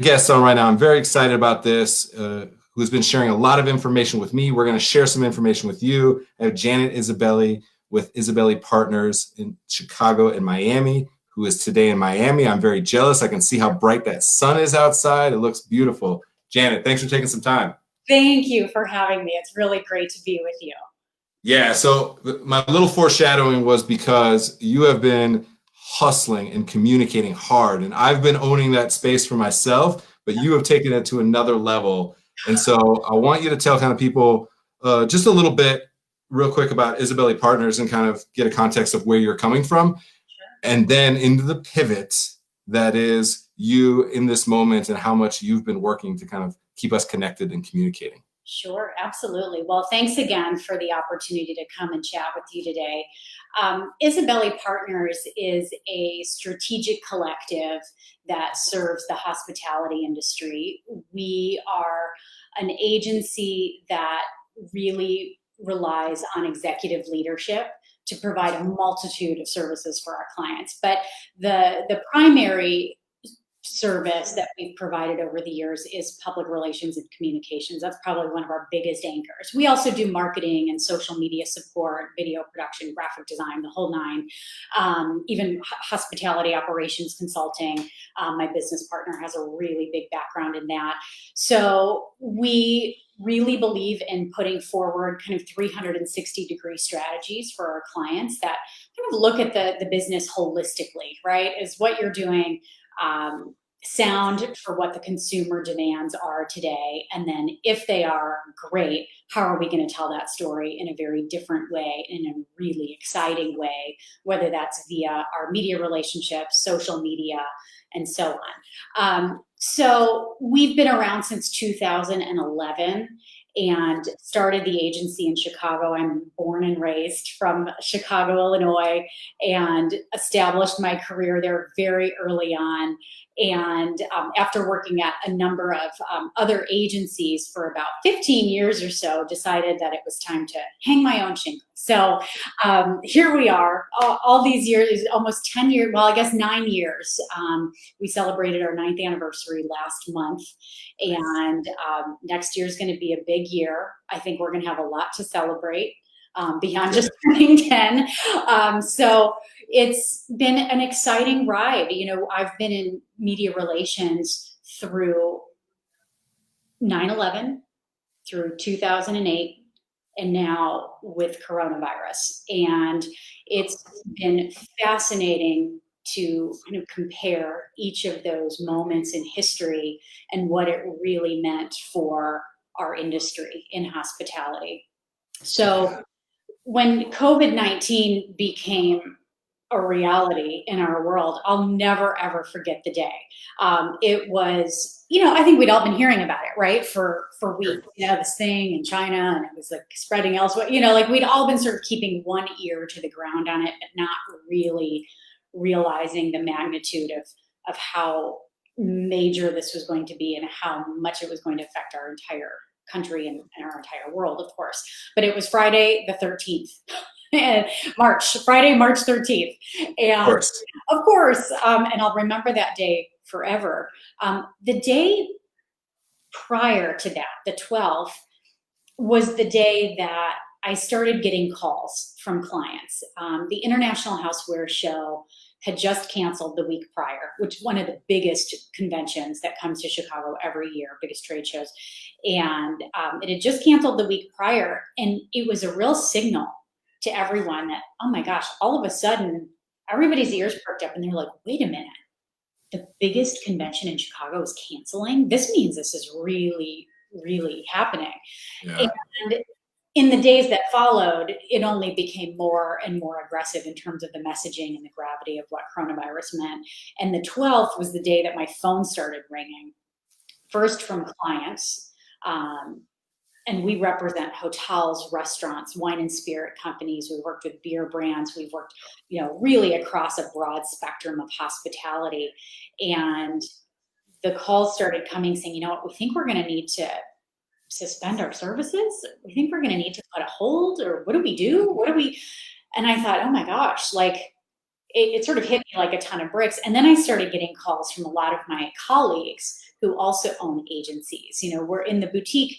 Guest on right now. I'm very excited about this, who's been sharing a lot of information with me. We're going to share some information with you. I have Janet Isabelli with Isabelli Partners in Chicago and Miami, who is today in Miami. I'm very jealous. I can see how bright that sun is outside. It looks beautiful. Janet, thanks for taking some time. Thank you for having me. It's really great to be with you. Yeah, so my little foreshadowing was because you have been hustling and communicating hard, and I've been owning that space for myself, but you have taken it to another level. And so I want you to tell kind of people just a little bit, real quick, about Isabelli Partners and kind of get a context of where you're coming from, and then into the pivot that is you in this moment and how much you've been working to kind of keep us connected and communicating. Sure, absolutely. Well, thanks again for the opportunity to come and chat with you today. Isabelli Partners is a strategic collective that serves the hospitality industry. We are an agency that really relies on executive leadership to provide a multitude of services for our clients. But the primary service that we've provided over the years is public relations and communications. That's probably one of our biggest anchors. We also do marketing and social media support, video production, graphic design, the whole nine, even hospitality operations consulting. My business partner has a really big background in that. So we really believe in putting forward kind of 360-degree strategies for our clients that kind of look at the business holistically, right? Is what you're doing sound for what the consumer demands are today? And then if they are, great, how are we going to tell that story in a very different way, in a really exciting way, whether that's via our media relationships, social media, and so on. So we've been around since 2011 and started the agency in Chicago. I'm born and raised from Chicago, Illinois, and established my career there very early on. And after working at a number of other agencies for about 15 years or so, decided that it was time to hang my own shingle. So here we are, all these years, almost 10 years, well, I guess 9 years. We celebrated our 9th anniversary last month. And next year is going to be a big year. I think we're going to have a lot to celebrate beyond just turning 10. So it's been an exciting ride. You know, I've been in media relations through 9/11, through 2008, and now with coronavirus. And it's been fascinating to kind of compare each of those moments in history and what it really meant for our industry in hospitality. So when COVID-19 became a reality in our world, I'll never, ever forget the day. It was, you know, I think we'd all been hearing about it, right? For weeks, you know, this thing in China, and it was like spreading elsewhere, you know, like we'd all been sort of keeping one ear to the ground on it, but not really realizing the magnitude of how major this was going to be and how much it was going to affect our entire country and our entire world, of course. But it was Friday the 13th. Friday, March 13th. And of course, and I'll remember that day forever. The day prior to that, the 12th, was the day that I started getting calls from clients. The International Houseware Show had just canceled the week prior, which is one of the biggest conventions that comes to Chicago every year, biggest trade shows. And it had just canceled the week prior. And it was a real signal to everyone that, oh my gosh, all of a sudden, everybody's ears perked up and they're like, wait a minute, the biggest convention in Chicago is canceling? This means this is really, really happening. Yeah. And in the days that followed, it only became more and more aggressive in terms of the messaging and the gravity of what coronavirus meant. And the 12th was the day that my phone started ringing, first from clients. And we represent hotels, restaurants, wine and spirit companies. We worked with beer brands. We've worked, you know, really across a broad spectrum of hospitality. And the calls started coming saying, you know what, we think we're going to need to suspend our services. We think we're going to need to put a hold, or what do we do? And I thought, oh my gosh, like, it sort of hit me like a ton of bricks. And then I started getting calls from a lot of my colleagues who also own agencies. You know, we're in the boutique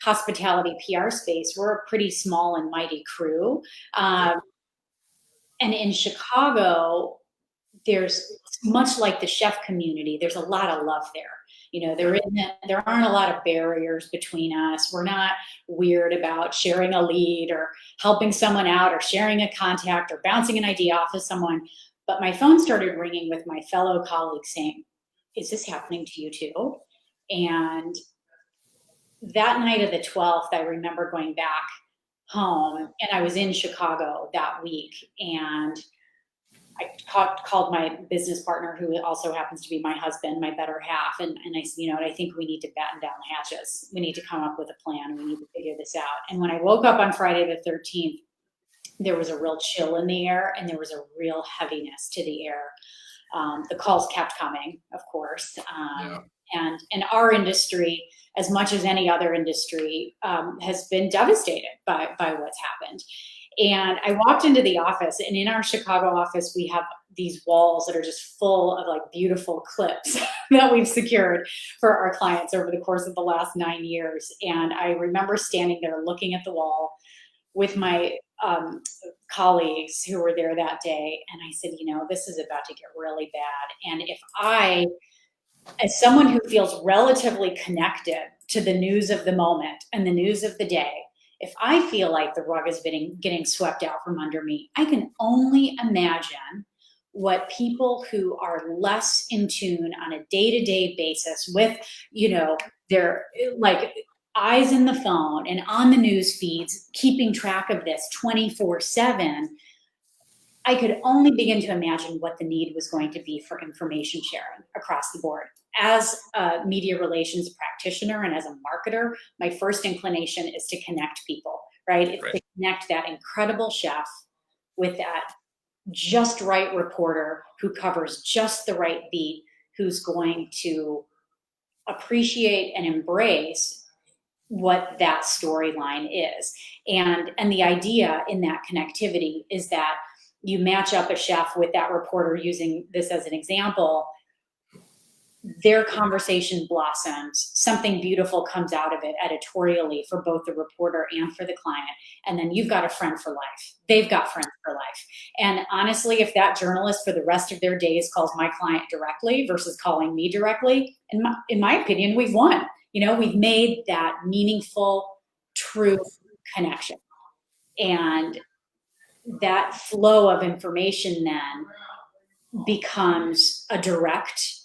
hospitality PR space. We're a pretty small and mighty crew. And in Chicago, there's much like the chef community, there's a lot of love there. You know, there aren't a lot of barriers between us. We're not weird about sharing a lead or helping someone out or sharing a contact or bouncing an idea off of someone. But my phone started ringing with my fellow colleagues saying, is this happening to you too? And that night of the 12th, I remember going back home, and I was in Chicago that week, and I called my business partner, who also happens to be my husband, my better half, and I said, you know, I think we need to batten down the hatches. We need to come up with a plan. We need to figure this out. And when I woke up on Friday the 13th, there was a real chill in the air, and there was a real heaviness to the air. The calls kept coming, of course. And our industry, as much as any other industry, has been devastated by what's happened. And I walked into the office, and in our Chicago office, we have these walls that are just full of like beautiful clips that we've secured for our clients over the course of the last 9 years. And I remember standing there looking at the wall with my colleagues who were there that day. And I said, you know, this is about to get really bad. And if I, as someone who feels relatively connected to the news of the moment and the news of the day, if I feel like the rug is getting swept out from under me, I can only imagine what people who are less in tune on a day-to-day basis with, you know, their like eyes in the phone and on the news feeds, keeping track of this 24/7, I could only begin to imagine what the need was going to be for information sharing across the board. As a media relations practitioner and as a marketer, my first inclination is to connect people, right? It's to connect that incredible chef with that just right reporter who covers just the right beat, who's going to appreciate and embrace what that storyline is. And the idea in that connectivity is that you match up a chef with that reporter, using this as an example, their conversation blossoms, something beautiful comes out of it editorially for both the reporter and for the client. And then you've got a friend for life. They've got friends for life. And honestly, if that journalist for the rest of their days calls my client directly versus calling me directly, in my opinion, we've won. You know, we've made that meaningful, true connection. And that flow of information then becomes a direct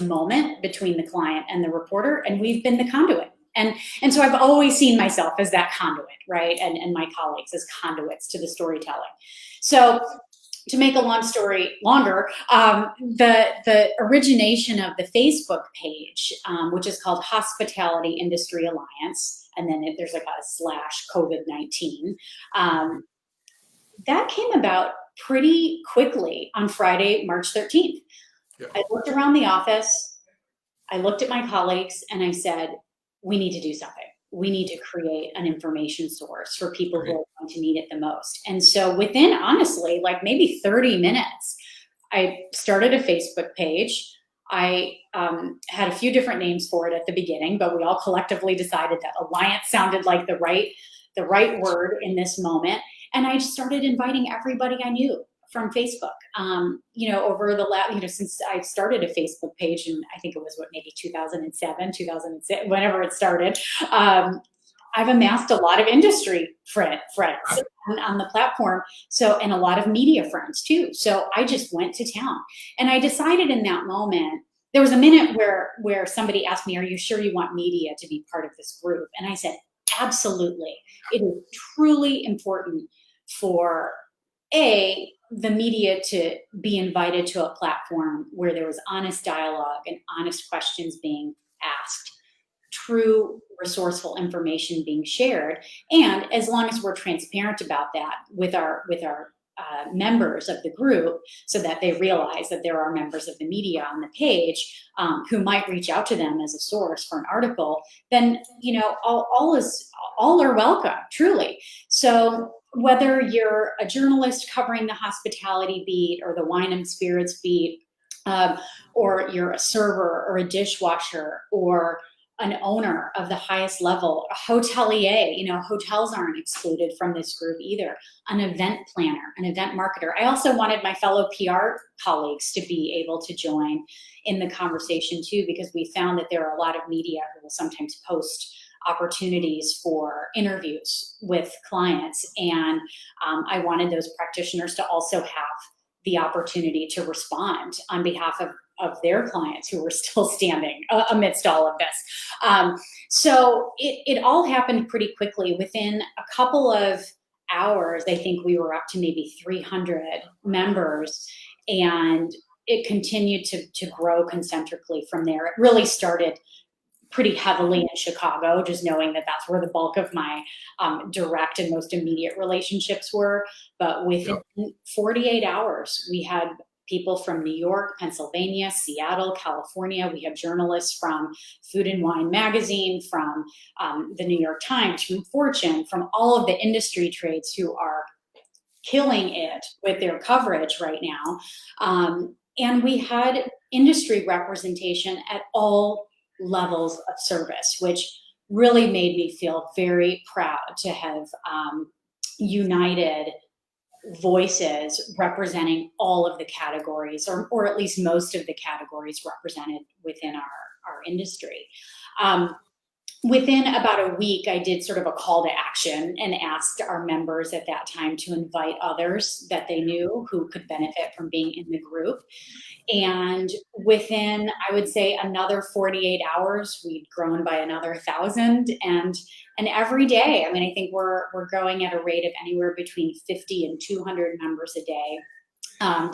moment between the client and the reporter, and we've been the conduit. And so I've always seen myself as that conduit, right? And my colleagues as conduits to the storytelling. So to make a long story longer, the origination of the Facebook page, which is called Hospitality Industry Alliance, and then there's like a /COVID-19, that came about pretty quickly on Friday, March 13th. Yeah. I looked around the office, I looked at my colleagues, and I said, we need to do something. We need to create an information source for people who are going to need it the most. And so within, honestly, like maybe 30 minutes, I started a Facebook page. I had a few different names for it at the beginning, but we all collectively decided that alliance sounded like the right word in this moment. And I started inviting everybody I knew from Facebook. Over the last, since I started a Facebook page, and I think it was maybe 2007, 2006, whenever it started, I've amassed a lot of industry friends on the platform. So, and a lot of media friends too. So I just went to town, and I decided in that moment, there was a minute where somebody asked me, are you sure you want media to be part of this group? And I said, absolutely. It is truly important for the media to be invited to a platform where there was honest dialogue and honest questions being asked, true resourceful information being shared. And as long as we're transparent about that with our members of the group, so that they realize that there are members of the media on the page who might reach out to them as a source for an article, then all are welcome, truly. So whether you're a journalist covering the hospitality beat or the wine and spirits beat, or you're a server or a dishwasher or an owner of the highest level, a hotelier, hotels aren't excluded from this group either, an event planner, an event marketer. I also wanted my fellow PR colleagues to be able to join in the conversation too, because we found that there are a lot of media who will sometimes post opportunities for interviews with clients. And I wanted those practitioners to also have the opportunity to respond on behalf of their clients who were still standing amidst all of this. So it all happened pretty quickly. Within a couple of hours, I think we were up to maybe 300 members, and it continued to grow concentrically from there. It really started pretty heavily in Chicago, just knowing that that's where the bulk of my direct and most immediate relationships were. But within 48 hours, we had people from New York, Pennsylvania, Seattle, California. We had journalists from Food and Wine magazine, from the New York Times, from Fortune, from all of the industry trades who are killing it with their coverage right now. And we had industry representation at all levels of service, which really made me feel very proud to have united voices representing all of the categories, or at least most of the categories represented within our industry. Within about a week, I did sort of a call to action and asked our members at that time to invite others that they knew who could benefit from being in the group. And within, I would say, another 48 hours, we'd grown by another 1,000. And every day, I mean, I think we're growing at a rate of anywhere between 50 and 200 members a day,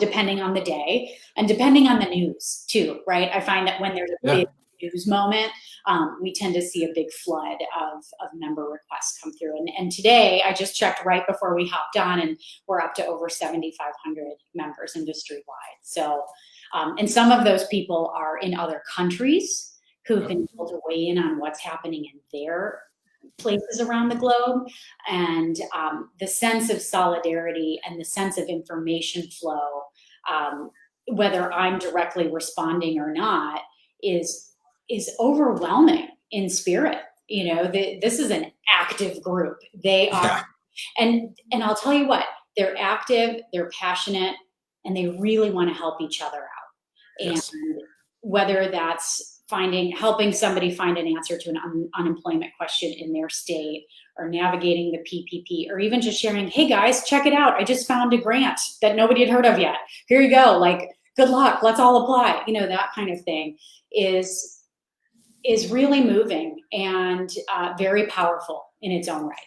depending on the day and depending on the news too, right? I find that when there's a big news moment, we tend to see a big flood of member requests come through. And today, I just checked right before we hopped on, and we're up to over 7,500 members industry-wide. So, and some of those people are in other countries who've been able to weigh in on what's happening in their places around the globe. And the sense of solidarity and the sense of information flow, whether I'm directly responding or not, is overwhelming in spirit. This is an active group. They are, and I'll tell you what, they're active, they're passionate, and they really want to help each other out. Yes. And whether that's helping somebody find an answer to an unemployment question in their state, or navigating the PPP, or even just sharing, hey guys, check it out, I just found a grant that nobody had heard of yet. Here you go, like, good luck, let's all apply. That kind of thing is really moving and very powerful in its own right.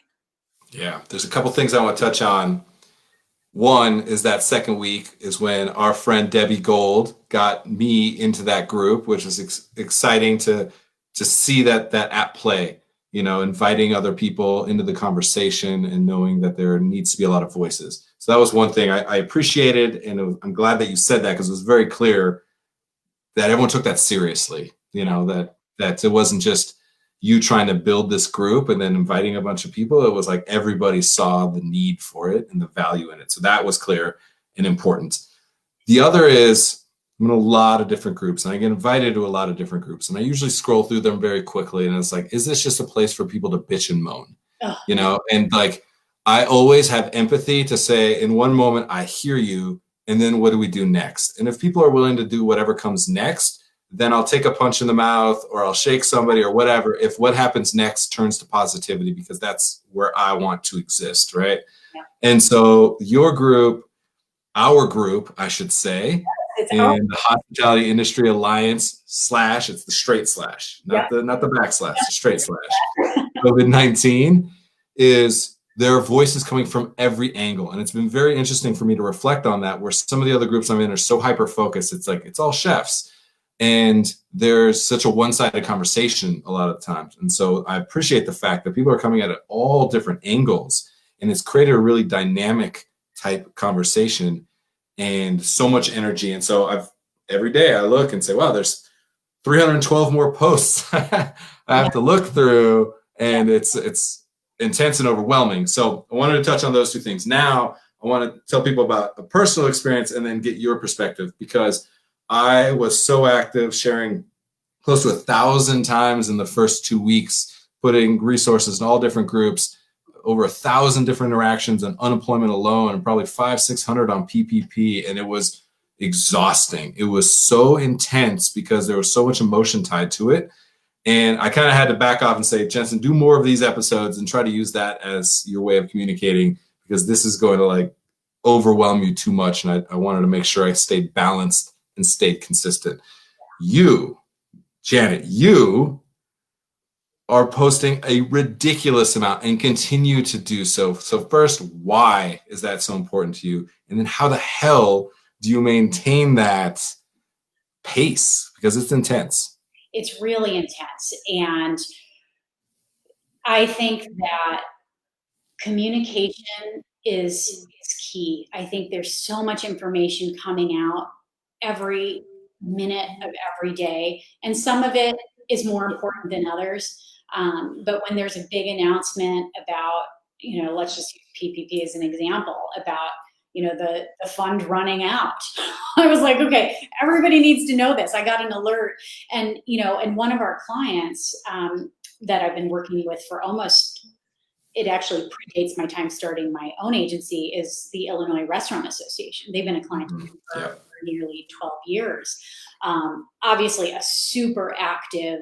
Yeah, there's a couple things I want to touch on. One is that second week is when our friend Debbie Gold got me into that group, which is exciting to see that at play, inviting other people into the conversation and knowing that there needs to be a lot of voices. So that was one thing I appreciated, and I'm glad that you said that, because it was very clear that everyone took that seriously, that it wasn't just you trying to build this group and then inviting a bunch of people. It was like everybody saw the need for it and the value in it. So that was clear and important. The other is, I'm in a lot of different groups, and I get invited to a lot of different groups, and I usually scroll through them very quickly. And it's like, is this just a place for people to bitch and moan? And like, I always have empathy to say, in one moment, I hear you, and then what do we do next? And if people are willing to do whatever comes next, then I'll take a punch in the mouth, or I'll shake somebody, or whatever, if what happens next turns to positivity, because that's where I want to exist, right? Yeah. And so your group, our group, I should say, in the Hospitality Industry Alliance / it's the straight / not the backslash, the straight / COVID-19, is there are voices coming from every angle. And it's been very interesting for me to reflect on that, where some of the other groups I'm in are so hyper-focused. It's like, it's all chefs. And there's such a one-sided conversation a lot of times. And so I appreciate the fact that people are coming at it all different angles, and it's created a really dynamic type conversation and so much energy. And so every day I look and say, wow, there's 312 more posts I have to look through. And it's intense and overwhelming. So I wanted to touch on those two things. Now I want to tell people about a personal experience and then get your perspective, because I was so active, sharing close to 1,000 times in the first 2 weeks, putting resources in all different groups, over 1,000 different interactions on unemployment alone, and probably 500-600 on PPP. And it was exhausting. It was so intense because there was so much emotion tied to it. And I kind of had to back off and say, Jensen, do more of these episodes and try to use that as your way of communicating, because this is going to like overwhelm you too much. And I wanted to make sure I stayed balanced and stayed consistent. You, Janet, you are posting a ridiculous amount and continue to do so. So first, why is that so important to you? And then how the hell do you maintain that pace? Because it's intense. It's really intense. And I think that communication is key. I think there's so much information coming out every minute of every day, and some of it is more important than others. But when there's a big announcement about, let's just use PPP as an example, about the fund running out, I was like, okay, everybody needs to know this. I got an alert, and and one of our clients that I've been working with for almost, it actually predates my time starting my own agency, is the Illinois Restaurant Association. They've been a client of mine for nearly 12 years. Obviously, a super active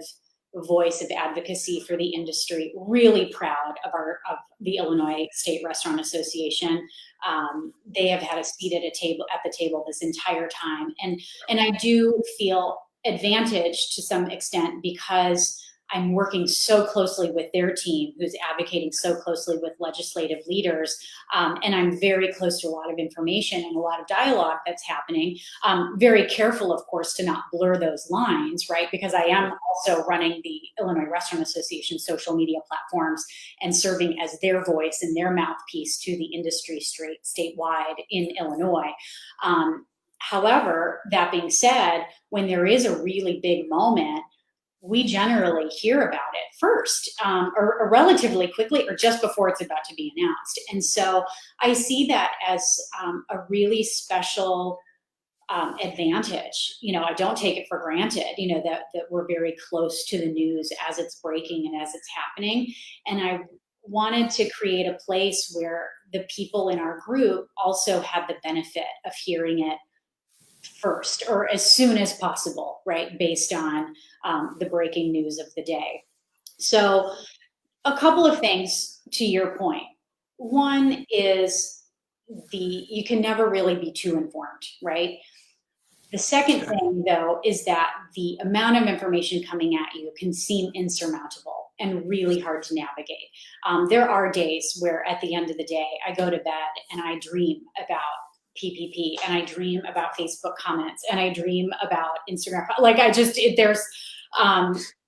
voice of advocacy for the industry. Really proud of the Illinois State Restaurant Association. They have had a seat at the table this entire time, and I do feel advantaged to some extent because I'm working so closely with their team, who's advocating so closely with legislative leaders, and I'm very close to a lot of information and a lot of dialogue that's happening. Very careful, of course, to not blur those lines, right? Because I am also running the Illinois Restaurant Association social media platforms and serving as their voice and their mouthpiece to the industry statewide in Illinois. However, that being said, when there is a really big moment, we generally hear about it first, or relatively quickly, or just before it's about to be announced. And so I see that as a really special advantage. I don't take it for granted, that we're very close to the news as it's breaking and as it's happening. And I wanted to create a place where the people in our group also have the benefit of hearing it first, or as soon as possible, right, based on the breaking news of the day. So a couple of things to your point. One is you can never really be too informed, right? The second thing, though, is that the amount of information coming at you can seem insurmountable and really hard to navigate. There are days where at the end of the day, I go to bed and I dream about PPP, and I dream about Facebook comments, and I dream about Instagram. Like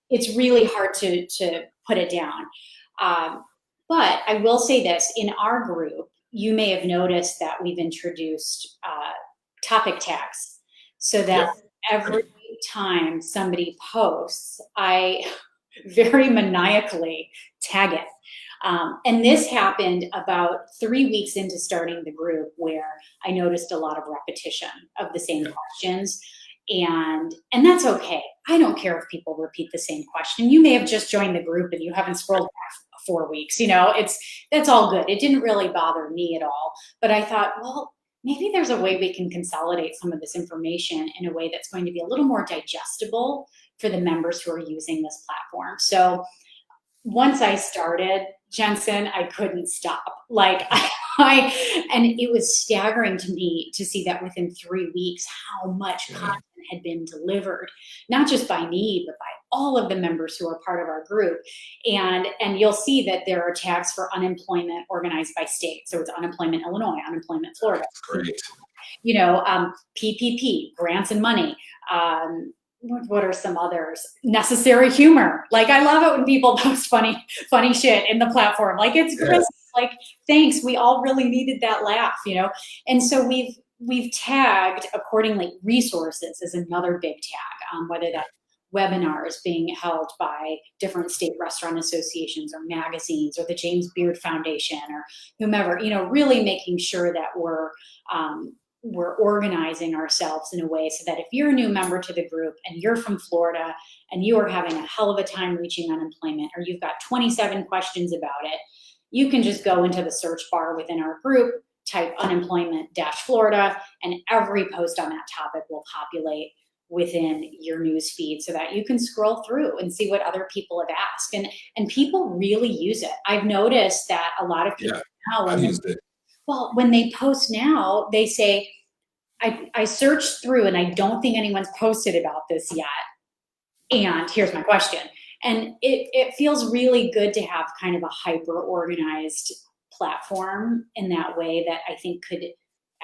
it's really hard to put it down. But I will say this, in our group, you may have noticed that we've introduced topic tags, so that every time somebody posts, I very maniacally tag it. And this happened about 3 weeks into starting the group, where I noticed a lot of repetition of the same questions. And that's okay. I don't care if people repeat the same question. You may have just joined the group and you haven't scrolled back 4 weeks. That's all good. It didn't really bother me at all. But I thought, well, maybe there's a way we can consolidate some of this information in a way that's going to be a little more digestible for the members who are using this platform. So once I started, Jensen, I couldn't stop. And it was staggering to me to see that within 3 weeks, how much content had been delivered, not just by me, but by all of the members who are part of our group. And you'll see that there are tags for unemployment organized by state. So it's unemployment Illinois, unemployment Florida. Great. PPP, grants and money. What are some others? Necessary humor. Like, I love it when people post funny shit in the platform. Like, it's great. Like, thanks. We all really needed that laugh, And so we've tagged accordingly. Resources is another big tag, whether that's webinars being held by different state restaurant associations or magazines or the James Beard Foundation or whomever, really making sure that we're organizing ourselves in a way so that if you're a new member to the group and you're from Florida and you are having a hell of a time reaching unemployment, or you've got 27 questions about it, you can just go into the search bar within our group, type unemployment-Florida, and every post on that topic will populate within your news feed so that you can scroll through and see what other people have asked. And people really use it. I've noticed that a lot of people now, I've used it. well, when they post now, they say, I searched through and I don't think anyone's posted about this yet. And here's my question. And it feels really good to have kind of a hyper organized platform in that way that I think could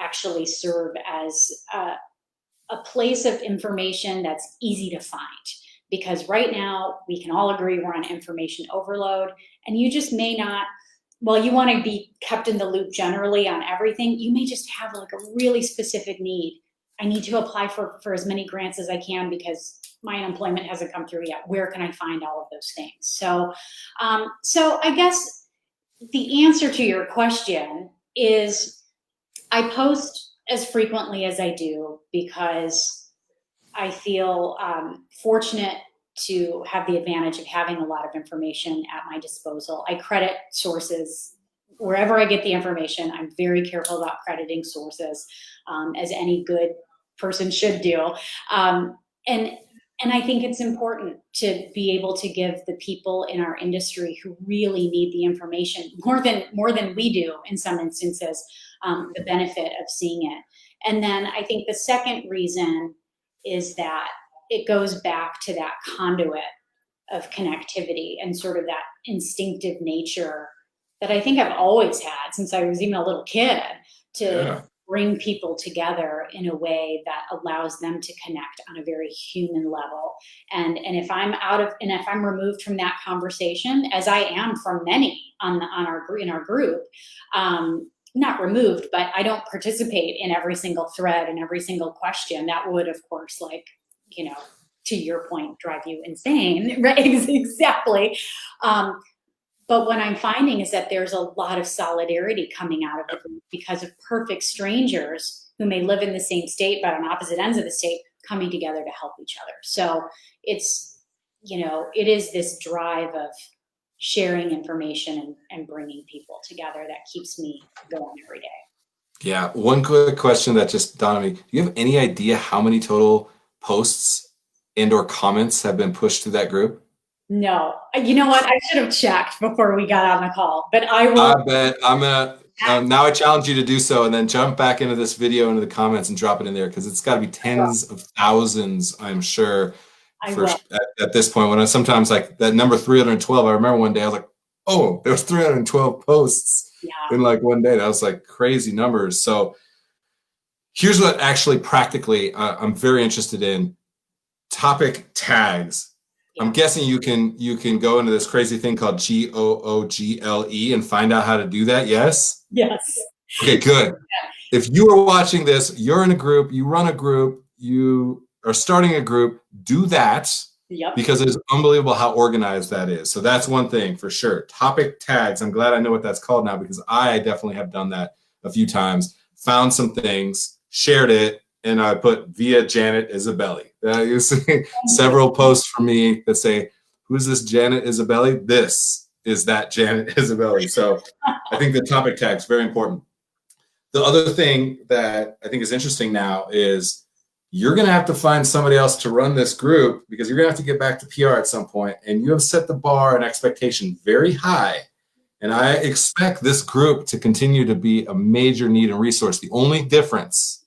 actually serve as a place of information that's easy to find. Because right now we can all agree we're on information overload, and you just may not, well, you want to be kept in the loop generally on everything. You may just have like a really specific need. I need to apply for as many grants as I can because my unemployment hasn't come through yet. Where can I find all of those things? So I guess the answer to your question is I post as frequently as I do because I feel fortunate to have the advantage of having a lot of information at my disposal. I credit sources wherever I get the information. I'm very careful about crediting sources, as any good person should do. And I think it's important to be able to give the people in our industry who really need the information more than we do in some instances, the benefit of seeing it. And then I think the second reason is that it goes back to that conduit of connectivity and sort of that instinctive nature that I think I've always had since I was even a little kid, to bring people together in a way that allows them to connect on a very human level. And if I'm removed from that conversation, as I am from many in our group, not removed, but I don't participate in every single thread and every single question. That would, of course, to your point, drive you insane, right? Exactly. But what I'm finding is that there's a lot of solidarity coming out of the group because of perfect strangers who may live in the same state, but on opposite ends of the state, coming together to help each other. So it is this drive of sharing information and bringing people together that keeps me going every day. Yeah. One quick question that just dawned on me. Do you have any idea how many total posts and or comments have been pushed to that group? No. You know what? I should have checked before we got on the call, but I will. I bet I'm now I challenge you to do so, and then jump back into this video, into the comments, and drop it in there, because it's got to be tens of thousands, I'm sure, at this point. When I sometimes, like that number 312, I remember one day I was like, oh, there was 312 posts in like one day. That was like crazy numbers. So here's what actually practically I'm very interested in: topic tags. I'm guessing you can go into this crazy thing called Google and find out how to do that. Yes? Yes. Okay, good. If you are watching this, you're in a group, you run a group, you are starting a group, do that. Yep. Because it's unbelievable how organized that is. So that's one thing for sure. Topic tags. I'm glad I know what that's called now, because I definitely have done that a few times. Found some things, shared it, and I put via Janet Isabelli. You see several posts from me that say, who's this Janet Isabelli? This is that Janet Isabelli. So I think the topic tag is very important. The other thing that I think is interesting now is you're going to have to find somebody else to run this group, because you're going to have to get back to PR at some point, and you have set the bar and expectation very high. And I expect this group to continue to be a major need and resource. The only difference,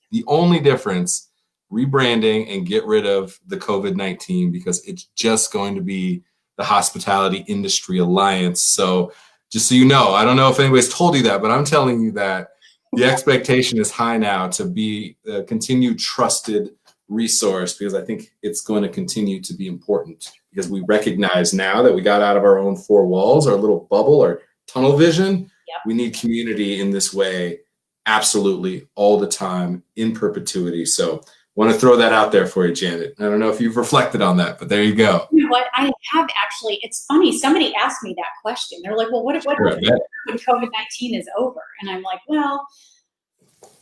rebranding and get rid of the COVID-19, because it's just going to be the Hospitality Industry Alliance. So just so you know, I don't know if anybody's told you that, but I'm telling you that the expectation is high now to be a continued trusted resource, because I think it's going to continue to be important, because we recognize now that we got out of our own four walls, our little bubble, our tunnel vision. Yep. We need community in this way, absolutely, all the time, in perpetuity. So Want to throw that out there for you, Janet. I don't know if you've reflected on that, but there you go. You know what? I have actually. It's funny. Somebody asked me that question. They're like, "Well, what Sure, when COVID-19 is over?" And I'm like, "Well,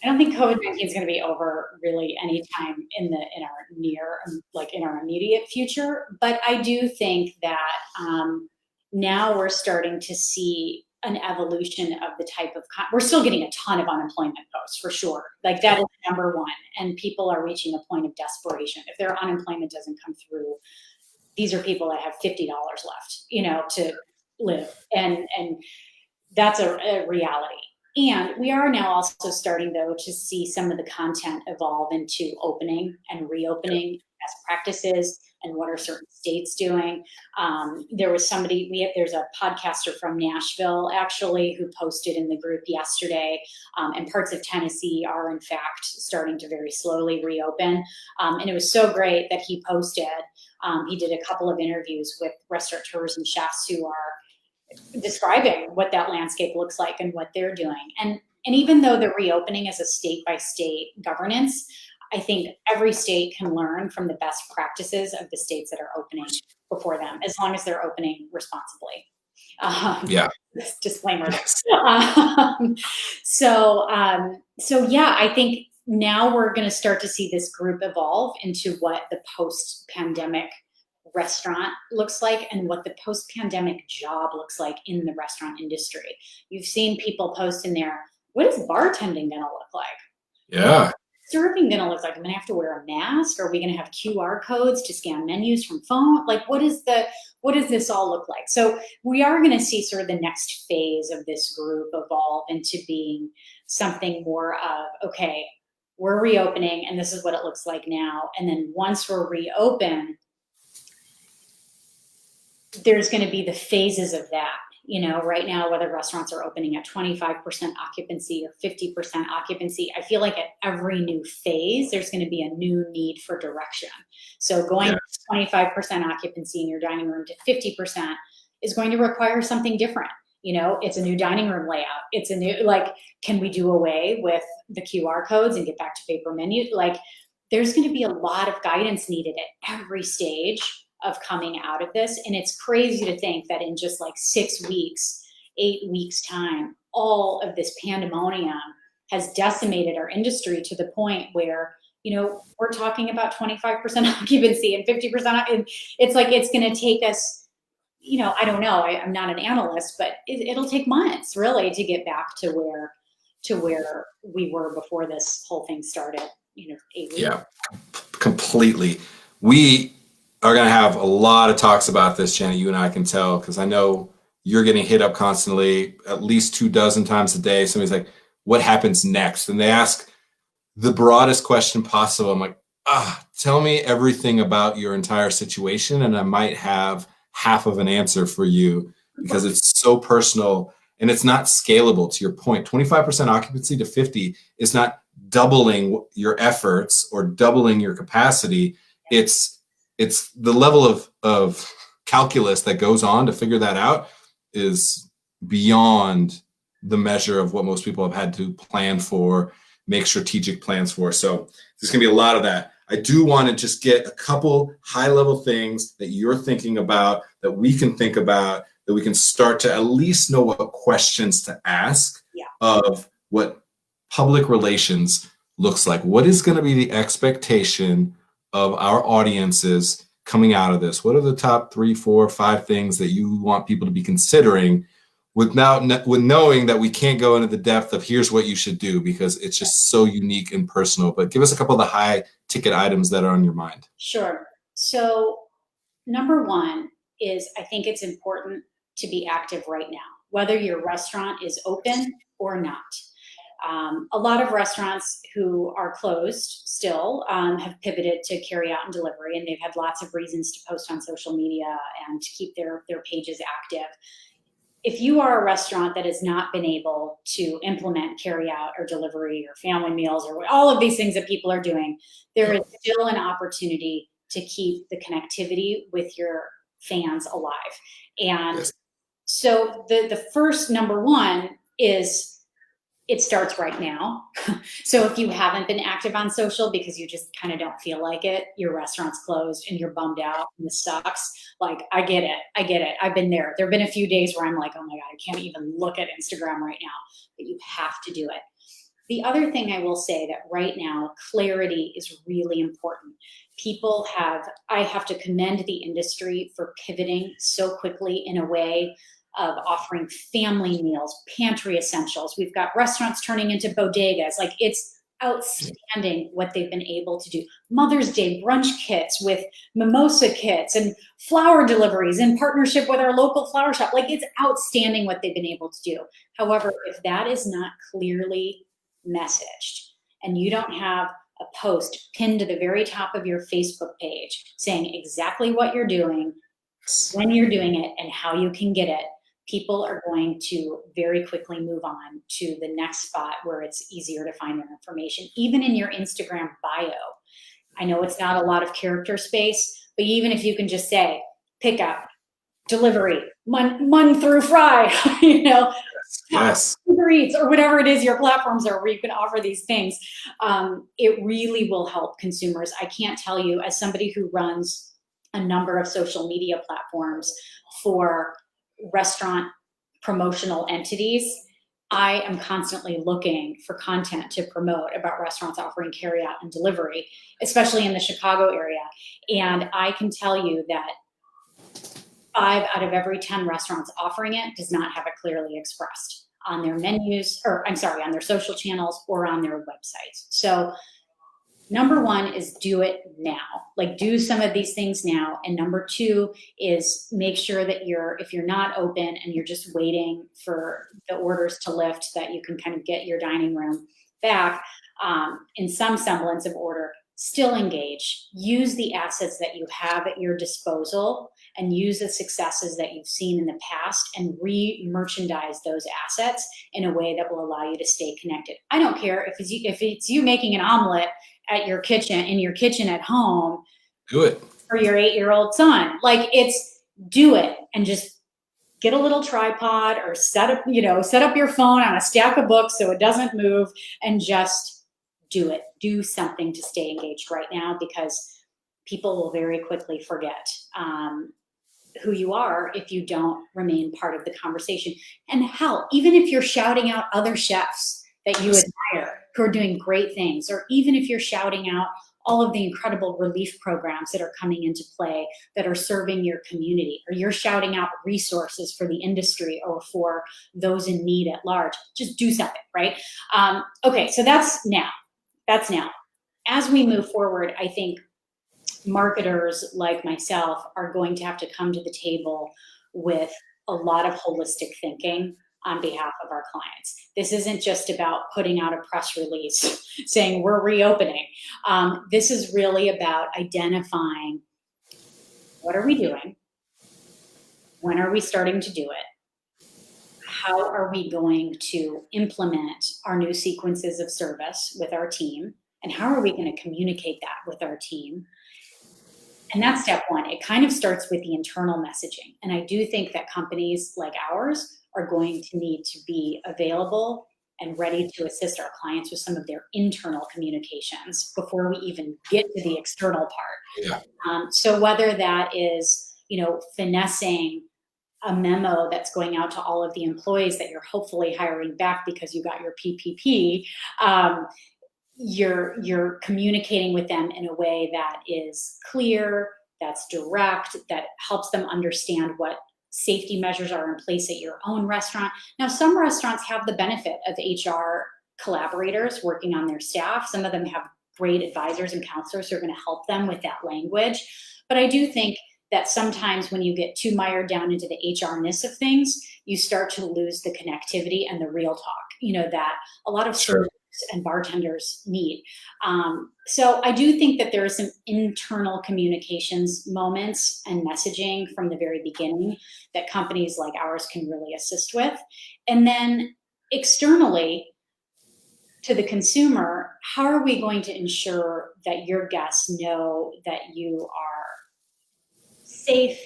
I don't think COVID-19 is going to be over really anytime in our near, like in our immediate future. But I do think that now we're starting to see an evolution of the type of we're still getting a ton of unemployment posts for sure. Like that is number one, and people are reaching a point of desperation. If their unemployment doesn't come through, these are people that have $50 left, to live, and that's a reality. And we are now also starting, though, to see some of the content evolve into opening and reopening best practices and what are certain states doing. There was there's a podcaster from Nashville, actually, who posted in the group yesterday, and parts of Tennessee are, in fact, starting to very slowly reopen. And it was so great that he posted. He did a couple of interviews with restaurateurs and chefs who are describing what that landscape looks like and what they're doing. And even though the reopening is a state by state governance, I think every state can learn from the best practices of the states that are opening before them, as long as they're opening responsibly. Yeah. Disclaimer. So yeah, I think now we're going to start to see this group evolve into what the post-pandemic restaurant looks like and what the post-pandemic job looks like in the restaurant industry. You've seen people post in there, what is bartending going to look like? Yeah. Serving going to look like? I'm going to have to wear a mask? Are we going to have QR codes to scan menus from phone? Like, what does this all look like? So we are going to see sort of the next phase of this group evolve into being something more of, okay, we're reopening and this is what it looks like now. And then once we're reopened, there's going to be the phases of that. Right now, whether restaurants are opening at 25% occupancy or 50% occupancy, I feel like at every new phase, there's going to be a new need for direction. So going from 25% occupancy in your dining room to 50% is going to require something different. It's a new dining room layout. It's a new, can we do away with the QR codes and get back to paper menu? There's going to be a lot of guidance needed at every stage of coming out of this. And it's crazy to think that in just 6 weeks, 8 weeks time, all of this pandemonium has decimated our industry to the point where, we're talking about 25% occupancy and 50%. And it's it's going to take us, I don't know, I'm not an analyst, but it'll take months really to get back to where we were before this whole thing started, 8 weeks. Yeah, completely. We are going to have a lot of talks about this, Janet. You and I can tell, because I know you're getting hit up constantly, at least 24 times a day. Somebody's like, what happens next? And they ask the broadest question possible. I'm like, tell me everything about your entire situation, and I might have half of an answer for you, because it's so personal and it's not scalable. To your point, 25% occupancy to 50 is not doubling your efforts or doubling your capacity. It's the level of calculus that goes on to figure that out is beyond the measure of what most people have had to plan for, make strategic plans for. So there's going to be a lot of that. I do want to just get a couple high-level things that you're thinking about, that we can think about, that we can start to at least know what questions to ask of what public relations looks like. What is going to be the expectation of our audiences coming out of this? What are the top 3, 4, 5 things that you want people to be considering, with knowing that we can't go into the depth of here's what you should do, because it's just so unique and personal? But give us a couple of the high ticket items that are on your mind. Sure. So number one is, I think it's important to be active right now, whether your restaurant is open or not. A lot of restaurants who are closed still have pivoted to carry out and delivery, and they've had lots of reasons to post on social media and to keep their pages active. If you are a restaurant that has not been able to implement carry out or delivery or family meals or all of these things that people are doing, there is still an opportunity to keep the connectivity with your fans alive. And so the first number one is it starts right now. So if you haven't been active on social because you just kind of don't feel like it, your restaurant's closed and you're bummed out and this sucks. Like, I get it. I get it. I've been there. There've been a few days where I'm like, oh my God, I can't even look at Instagram right now, but you have to do it. The other thing I will say that right now, clarity is really important. I have to commend the industry for pivoting so quickly in a way of offering family meals, pantry essentials. We've got restaurants turning into bodegas. Like, it's outstanding what they've been able to do. Mother's Day brunch kits with mimosa kits and flower deliveries in partnership with our local flower shop. Like, it's outstanding what they've been able to do. However, if that is not clearly messaged and you don't have a post pinned to the very top of your Facebook page saying exactly what you're doing, when you're doing it, and how you can get it, people are going to very quickly move on to the next spot where it's easier to find their information. Even in your Instagram bio, I know it's not a lot of character space, but even if you can just say pickup, delivery, Mon through Fry, Yes. Uber Eats, or whatever it is your platforms are where you can offer these things, it really will help consumers. I can't tell you, as somebody who runs a number of social media platforms for restaurant promotional entities, I am constantly looking for content to promote about restaurants offering carryout and delivery, especially in the Chicago area. And I can tell you that 5 out of every 10 restaurants offering it does not have it clearly expressed on their menus, or I'm sorry, on their social channels or on their websites. So number one is do it now. Like, do some of these things now. And number two is make sure that if you're not open and you're just waiting for the orders to lift, that you can kind of get your dining room back in some semblance of order, still engage. Use the assets that you have at your disposal and use the successes that you've seen in the past and re-merchandise those assets in a way that will allow you to stay connected. I don't care if it's you making an omelet in your kitchen at home. Do it. For your 8-year-old son. Like, it's do it, and just get a little tripod or set up your phone on a stack of books so it doesn't move, and just do it. Do something to stay engaged right now, because people will very quickly forget who you are if you don't remain part of the conversation. And hell, even if you're shouting out other chefs that you admire who are doing great things, or even if you're shouting out all of the incredible relief programs that are coming into play that are serving your community, or you're shouting out resources for the industry or for those in need at large, just do something, right? Okay, so that's now. That's now. As we move forward, I think marketers like myself are going to have to come to the table with a lot of holistic thinking on behalf of our clients. This isn't just about putting out a press release saying we're reopening. This is really about identifying, what are we doing? When are we starting to do it? How are we going to implement our new sequences of service with our team? And how are we going to communicate that with our team? And that's step one. It kind of starts with the internal messaging. And I do think that companies like ours are going to need to be available and ready to assist our clients with some of their internal communications before we even get to the external part. Yeah. So whether that is, finessing a memo that's going out to all of the employees that you're hopefully hiring back because you got your PPP, you're communicating with them in a way that is clear, that's direct, that helps them understand what safety measures are in place at your own restaurant. Now, some restaurants have the benefit of HR collaborators working on their staff. Some of them have great advisors and counselors who are going to help them with that language. But I do think that sometimes when you get too mired down into the HR-ness of things, you start to lose the connectivity and the real talk, that a lot of servers and bartenders need. So I do think that there are some internal communications moments and messaging from the very beginning that companies like ours can really assist with. And then externally, to the consumer, how are we going to ensure that your guests know that you are safe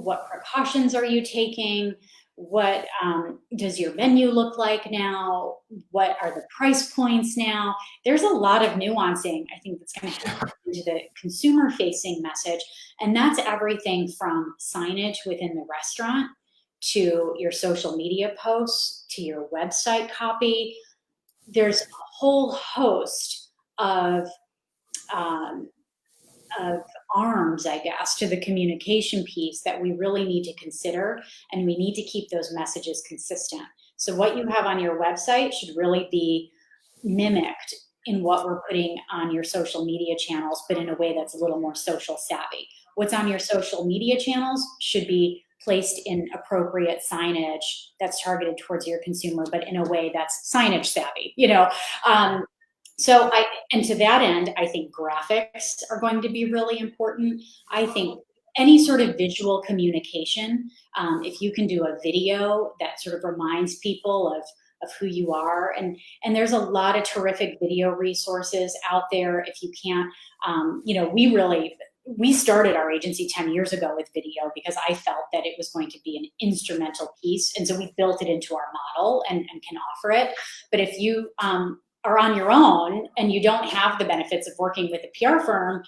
what precautions are you taking? What does your menu look like now? What are the price points now? There's a lot of nuancing, I think, that's going to happen into the consumer facing message. And that's everything from signage within the restaurant to your social media posts to your website copy. There's a whole host of um, of arms, I guess, to the communication piece that we really need to consider, and we need to keep those messages consistent. So what you have on your website should really be mimicked in what we're putting on your social media channels, but in a way that's a little more social savvy. What's on your social media channels should be placed in appropriate signage that's targeted towards your consumer, but in a way that's signage savvy, and to that end, I think graphics are going to be really important. I think any sort of visual communication, if you can do a video that sort of reminds people of who you are, and there's a lot of terrific video resources out there. If you can't, we started our agency 10 years ago with video because I felt that it was going to be an instrumental piece, and so we built it into our model and can offer it. But if you are on your own and you don't have the benefits of working with a PR firm,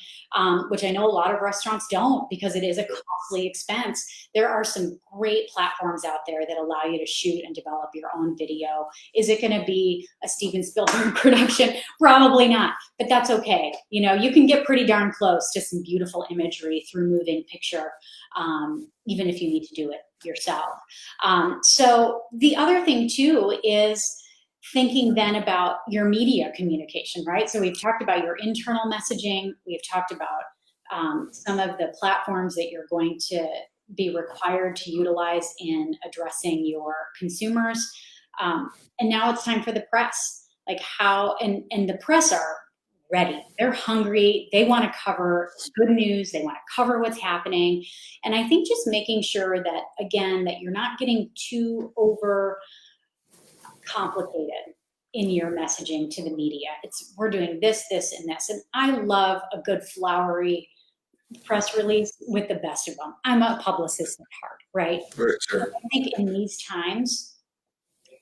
which I know a lot of restaurants don't because it is a costly expense, there are some great platforms out there that allow you to shoot and develop your own video. Is it going to be a Steven Spielberg production? Probably not, but that's okay. You can get pretty darn close to some beautiful imagery through moving picture, even if you need to do it yourself. So the other thing too is thinking then about your media communication, right? So we've talked about your internal messaging. We've talked about some of the platforms that you're going to be required to utilize in addressing your consumers. And now it's time for the press. Like and the press are ready. They're hungry. They want to cover good news. They want to cover what's happening. And I think just making sure that, again, that you're not getting too over complicated in your messaging to the media. We're doing this, this, and this. And I love a good flowery press release with the best of them. I'm a publicist at heart, right? Sure. I think in these times,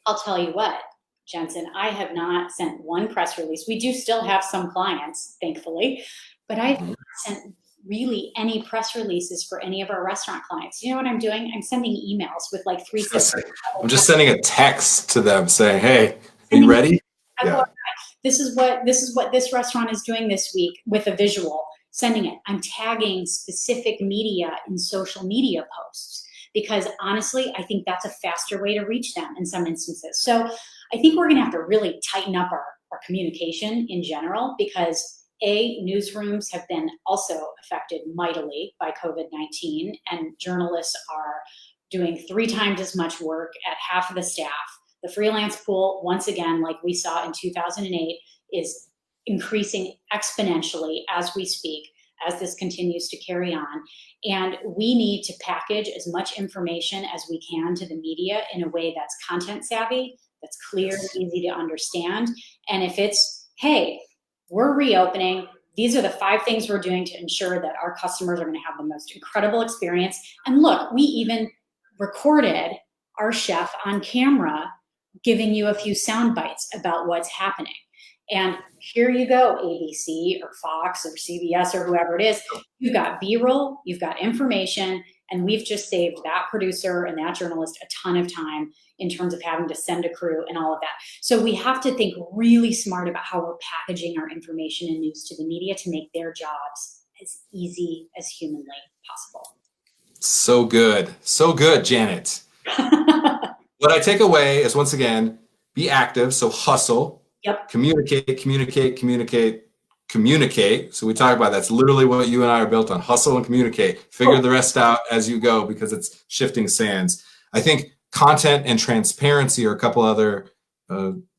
I'll tell you what, Jensen, I have not sent one press release. We do still have some clients, thankfully, but I've not sent really any press releases for any of our restaurant clients. You know what I'm doing? I'm sending emails with like three. I'm just sending a text to them saying, "Hey, are you ready?" Yeah. This is what this restaurant is doing this week with a visual. Sending it. I'm tagging specific media in social media posts because honestly, I think that's a faster way to reach them in some instances. So I think we're going to have to really tighten up our communication in general because newsrooms have been also affected mightily by COVID-19, and journalists are doing 3 times as much work at half of the staff. The freelance pool, once again, like we saw in 2008, is increasing exponentially as we speak, as this continues to carry on. And we need to package as much information as we can to the media in a way that's content savvy, that's clear and easy to understand. And if it's, hey, we're reopening, these are the 5 things we're doing to ensure that our customers are going to have the most incredible experience. And look, we even recorded our chef on camera giving you a few sound bites about what's happening. And here you go, ABC or Fox or CBS or whoever it is. You've got B-roll, you've got information, and we've just saved that producer and that journalist a ton of time in terms of having to send a crew and all of that. So we have to think really smart about how we're packaging our information and news to the media to make their jobs as easy as humanly possible. So good, Janet. What I take away is, once again, be active. So hustle. Yep. Communicate. So we talk about that's literally what you and I are built on: hustle and communicate. Figure the rest out as you go because it's shifting sands. I think content and transparency are a couple other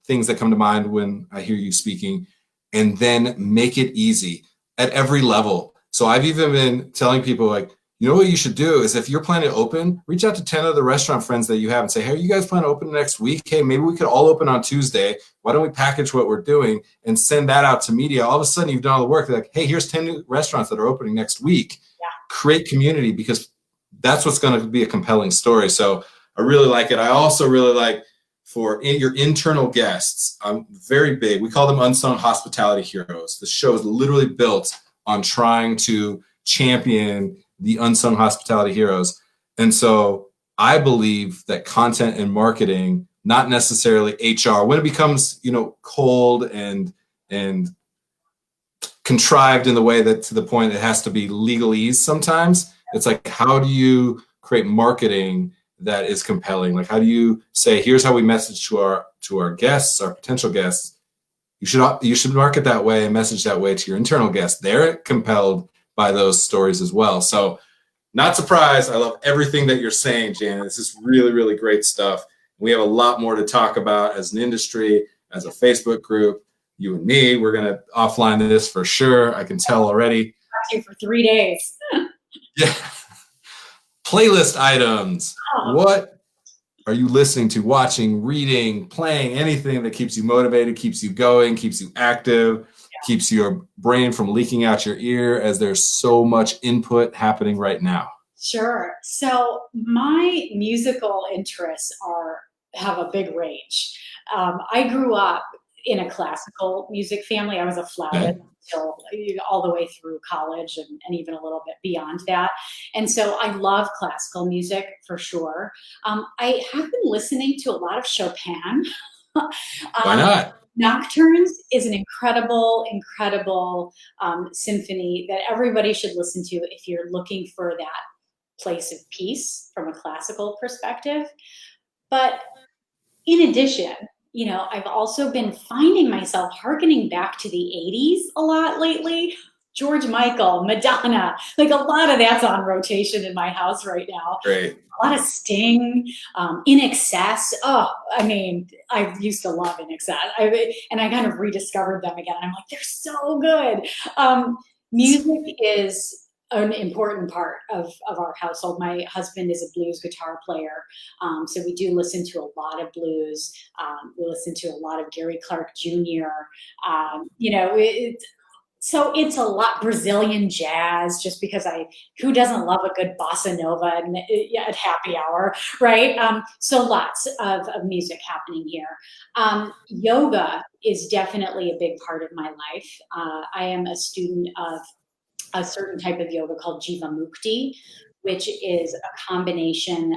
things that come to mind when I hear you speaking. And then make it easy at every level. So I've even been telling people, like, you know what you should do is, if you're planning to open, reach out to 10 other restaurant friends that you have and say, hey, are you guys planning to open next week? Hey, maybe we could all open on Tuesday. Why don't we package what we're doing and send that out to media? All of a sudden you've done all the work. They're like, hey, here's 10 new restaurants that are opening next week. Yeah. Create community, because that's what's going to be a compelling story. So I really like it. I also really like for your internal guests. I'm very big. We call them unsung hospitality heroes. The show is literally built on trying to champion the unsung hospitality heroes. And so I believe that content and marketing, not necessarily HR, when it becomes, cold and contrived in the way that to the point it has to be legalese sometimes, it's like, how do you create marketing that is compelling? Like, how do you say, here's how we message to our guests, our potential guests. You should market that way and message that way to your internal guests. They're compelled by those stories as well. So not surprised. I love everything that you're saying, Janet. This is really, really great stuff. We have a lot more to talk about as an industry, as a Facebook group. You and me, we're going to offline this for sure. I can tell already. Talk to you for 3 days. Yeah. Playlist items. Oh. What are you listening to, watching, reading, playing, anything that keeps you motivated, keeps you going, keeps you active, keeps your brain from leaking out your ear as there's so much input happening right now? Sure. So my musical interests have a big range. I grew up in a classical music family. I was a flautist until all the way through college and even a little bit beyond that. And so I love classical music for sure. I have been listening to a lot of Chopin. Why not? Nocturnes is an incredible symphony that everybody should listen to if you're looking for that place of peace from a classical perspective. But in addition, I've also been finding myself hearkening back to the 80s a lot lately. George Michael, Madonna, like a lot of that's on rotation in my house right now. Great. A lot of Sting, In Excess. Oh, I used to love In Excess. And I kind of rediscovered them again. I'm like, they're so good. Music is an important part of our household. My husband is a blues guitar player, so we do listen to a lot of blues. We listen to a lot of Gary Clark Jr. So it's a lot Brazilian jazz, just because who doesn't love a good bossa nova at happy hour, right? So lots of music happening here. Yoga is definitely a big part of my life. I am a student of a certain type of yoga called Jiva Mukti, which is a combination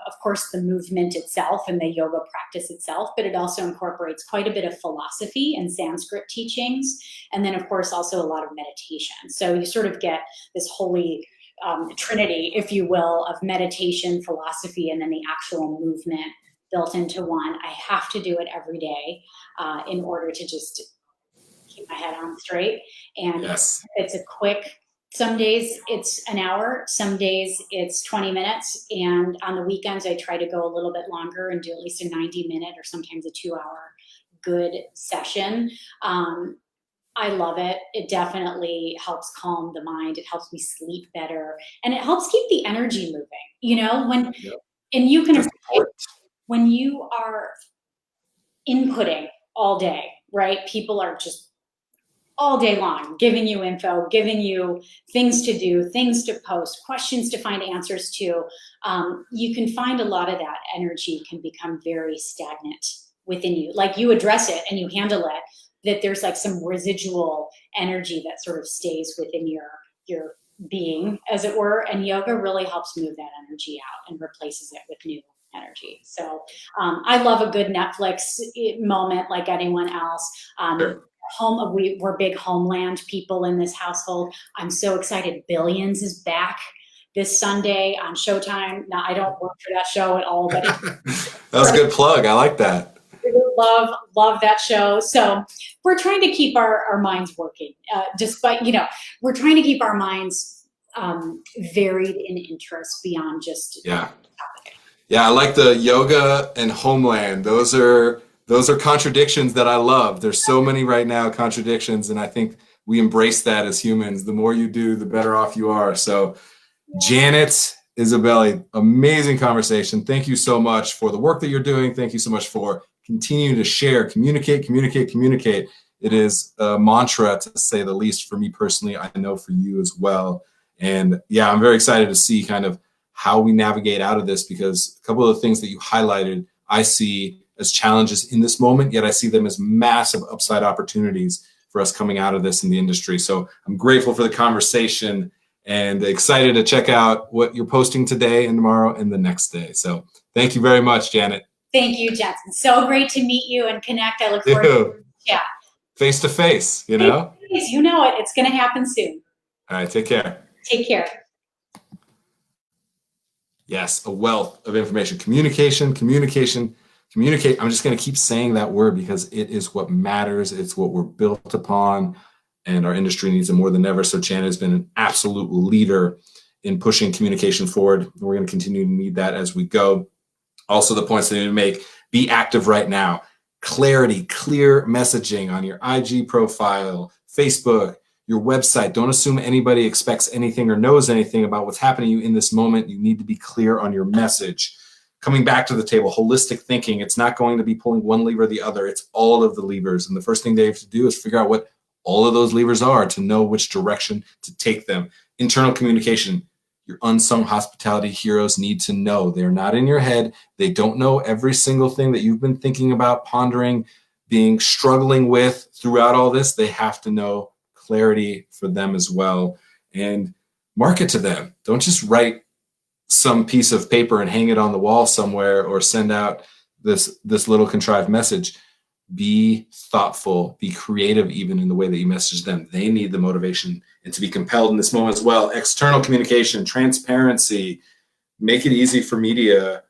of course, the movement itself and the yoga practice itself, but it also incorporates quite a bit of philosophy and Sanskrit teachings. And then, of course, also a lot of meditation. So you sort of get this holy trinity, if you will, of meditation, philosophy, and then the actual movement built into one. I have to do it every day in order to just keep my head on straight. And yes. It's a quick, some days it's an hour, some days it's 20 minutes. And on the weekends, I try to go a little bit longer and do at least a 90-minute or sometimes a 2-hour good session. I love it. It definitely helps calm the mind. It helps me sleep better, and it helps keep the energy moving, and you can, when you are inputting all day, right? People are just all day long giving you info, giving you things to do, things to post, questions to find answers to. You can find a lot of that energy can become very stagnant within you. Like you address it and you handle it, that there's like some residual energy that sort of stays within your being, as it were. And yoga really helps move that energy out and replaces it with new energy. So I love a good Netflix moment like anyone else. Sure. We're big Homeland people in this household. I'm so excited. Billions is back this Sunday on Showtime. Now, I don't work for that show at all, but that was a good plug. I like that. Love that show. So we're trying to keep our minds working, despite, we're trying to keep our minds varied in interests beyond just topic. Yeah, I like the yoga and Homeland. Those are contradictions that I love. There's so many right now contradictions, and I think we embrace that as humans. The more you do, the better off you are. So Janet, Isabelli, amazing conversation. Thank you so much for the work that you're doing. Thank you so much for continuing to share, communicate. It is a mantra, to say the least, for me personally. I know for you as well. And yeah, I'm very excited to see kind of how we navigate out of this, because a couple of the things that you highlighted, I see as challenges in this moment, yet I see them as massive upside opportunities for us coming out of this in the industry. So I'm grateful for the conversation and excited to check out what you're posting today and tomorrow and the next day. So thank you very much, Janet. Thank you, Jensen. So great to meet you and connect. I look forward to chat. Face to face, you know? You know it. It's going to happen soon. All right, take care. Take care. Yes, a wealth of information. Communication. Communicate. I'm just going to keep saying that word because it is what matters. It's what we're built upon, and our industry needs it more than ever. So Janet has been an absolute leader in pushing communication forward. We're going to continue to need that as we go. Also, the points that I need to make: be active right now. Clarity, clear messaging on your IG profile, Facebook, your website. Don't assume anybody expects anything or knows anything about what's happening to you in this moment. You need to be clear on your message. Coming back to the table, holistic thinking. It's not going to be pulling one lever or the other. It's all of the levers. And the first thing they have to do is figure out what all of those levers are to know which direction to take them. Internal communication. Your unsung hospitality heroes need to know. They're not in your head. They don't know every single thing that you've been thinking about, pondering, struggling with throughout all this. They have to know clarity for them as well. And market to them. Don't just write some piece of paper and hang it on the wall somewhere or send out this little contrived message. Be thoughtful, be creative even in the way that you message them. They need the motivation and to be compelled in this moment as well. External communication, transparency, make it easy for media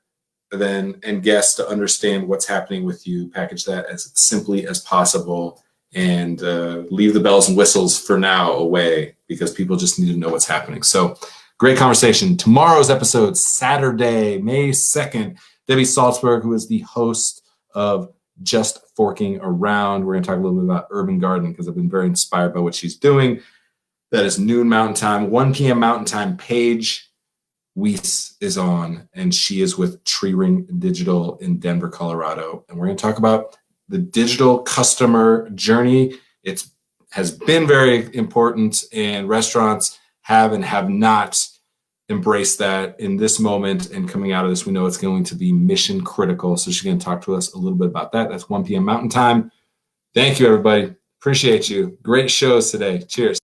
and guests to understand what's happening with you. Package that as simply as possible and leave the bells and whistles for now away because people just need to know what's happening. So great conversation. Tomorrow's episode, Saturday, May 2nd, Debbie Salzberg, who is the host of Just Forking Around. We're going to talk a little bit about urban gardening because I've been very inspired by what she's doing. That is noon Mountain Time, 1 p.m. Mountain Time. Paige Weiss is on, and she is with Tree Ring Digital in Denver, Colorado. And we're going to talk about the digital customer journey. It has been very important, and restaurants have and have not embraced that in this moment. And coming out of this, we know it's going to be mission critical. So she's going to talk to us a little bit about that. That's 1 p.m. Mountain Time. Thank you, everybody. Appreciate you. Great shows today. Cheers.